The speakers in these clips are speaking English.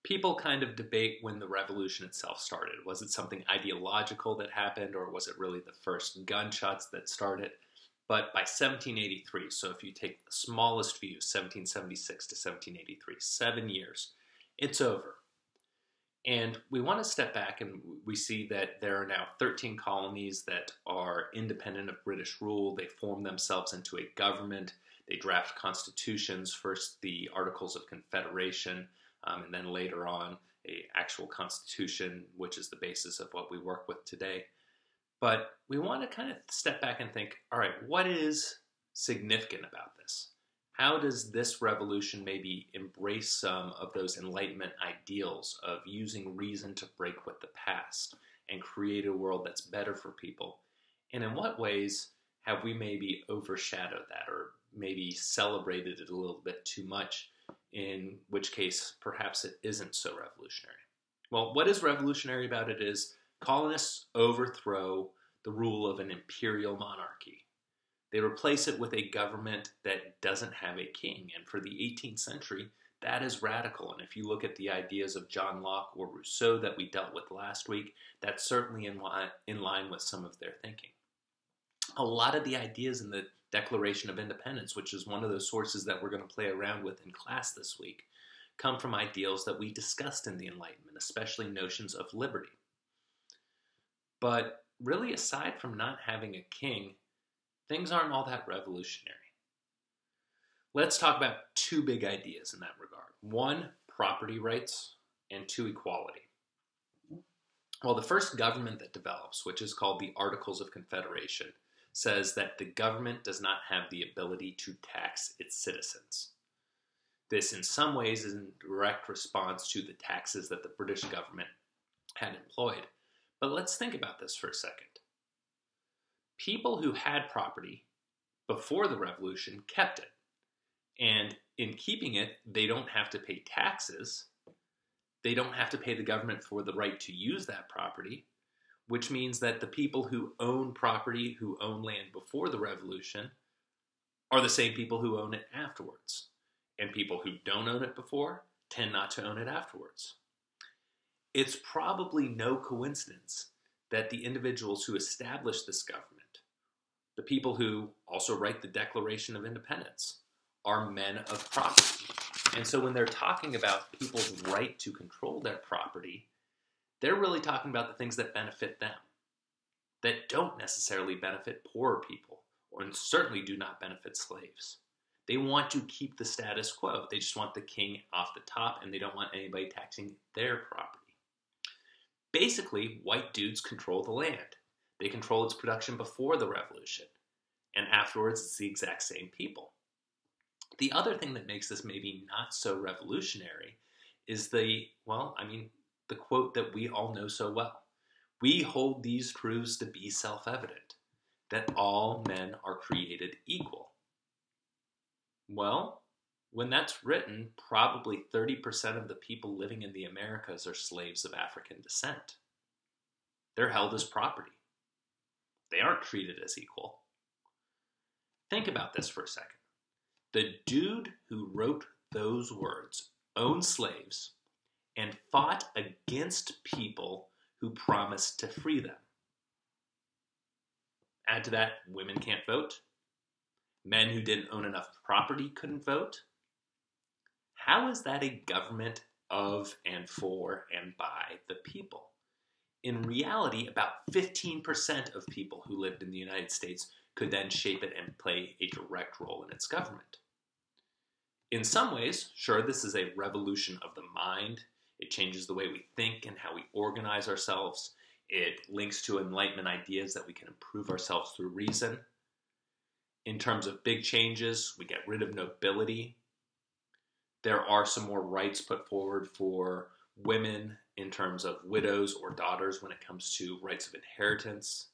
People kind of debate when the revolution itself started. Was it something ideological that happened, or was it really the first gunshots that started? But by 1783, so if you take the smallest view, 1776 to 1783, 7 years, it's over. And we want to step back and we see that there are now 13 colonies that are independent of British rule. They form themselves into a government. They draft constitutions, first the Articles of Confederation, and then later on a actual constitution, which is the basis of what we work with today. But we want to kind of step back and think, all right, what is significant about this? How does this revolution maybe embrace some of those Enlightenment ideals of using reason to break with the past and create a world that's better for people? And in what ways have we maybe overshadowed that or maybe celebrated it a little bit too much, in which case perhaps it isn't so revolutionary? Well, what is revolutionary about it is colonists overthrow the rule of an imperial monarchy. They replace it with a government that doesn't have a king. And for the 18th century, that is radical. And if you look at the ideas of John Locke or Rousseau that we dealt with last week, that's certainly in line with some of their thinking. A lot of the ideas in the Declaration of Independence, which is one of those sources that we're going to play around with in class this week, come from ideals that we discussed in the Enlightenment, especially notions of liberty. But really, aside from not having a king, things aren't all that revolutionary. Let's talk about two big ideas in that regard. One, property rights, and two, equality. Well, the first government that develops, which is called the Articles of Confederation, says that the government does not have the ability to tax its citizens. This, in some ways, is in direct response to the taxes that the British government had employed. But let's think about this for a second. People who had property before the revolution kept it. And in keeping it, they don't have to pay taxes. They don't have to pay the government for the right to use that property, which means that the people who own property, who own land before the revolution, are the same people who own it afterwards. And people who don't own it before tend not to own it afterwards. It's probably no coincidence that the individuals who established this government, the people who also write the Declaration of Independence, are men of property. And so when they're talking about people's right to control their property, they're really talking about the things that benefit them, that don't necessarily benefit poorer people, and certainly do not benefit slaves. They want to keep the status quo. They just want the king off the top, and they don't want anybody taxing their property. Basically, white dudes control the land. They control its production before the revolution, and afterwards it's the exact same people. The other thing that makes this maybe not so revolutionary is the quote that we all know so well. We hold these truths to be self-evident, that all men are created equal. Well, when that's written, probably 30% of the people living in the Americas are slaves of African descent. They're held as property. They aren't treated as equal. Think about this for a second. The dude who wrote those words owned slaves and fought against people who promised to free them. Add to that, women can't vote. Men who didn't own enough property couldn't vote. How is that a government of and for and by the people? In reality, about 15% of people who lived in the United States could then shape it and play a direct role in its government. In some ways, sure, this is a revolution of the mind. It changes the way we think and how we organize ourselves. It links to Enlightenment ideas that we can improve ourselves through reason. In terms of big changes, we get rid of nobility. There are some more rights put forward for women in terms of widows or daughters when it comes to rights of inheritance.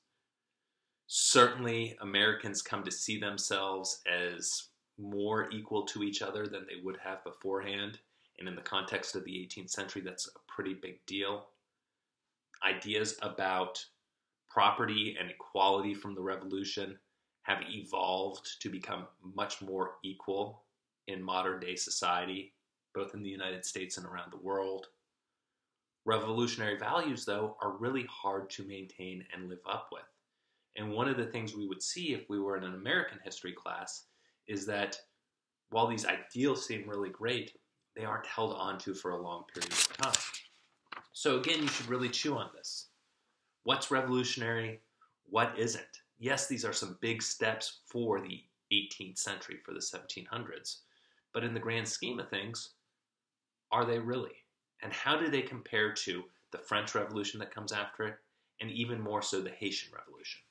Certainly, Americans come to see themselves as more equal to each other than they would have beforehand. And in the context of the 18th century, that's a pretty big deal. Ideas about property and equality from the revolution have evolved to become much more equal in modern day society, both in the United States and around the world. Revolutionary values, though, are really hard to maintain and live up with. And one of the things we would see if we were in an American history class is that while these ideals seem really great, they aren't held onto for a long period of time. So again, you should really chew on this. What's revolutionary? What isn't? Yes, these are some big steps for the 18th century, for the 1700s. But in the grand scheme of things, are they really? And how do they compare to the French Revolution that comes after it, and even more so the Haitian Revolution?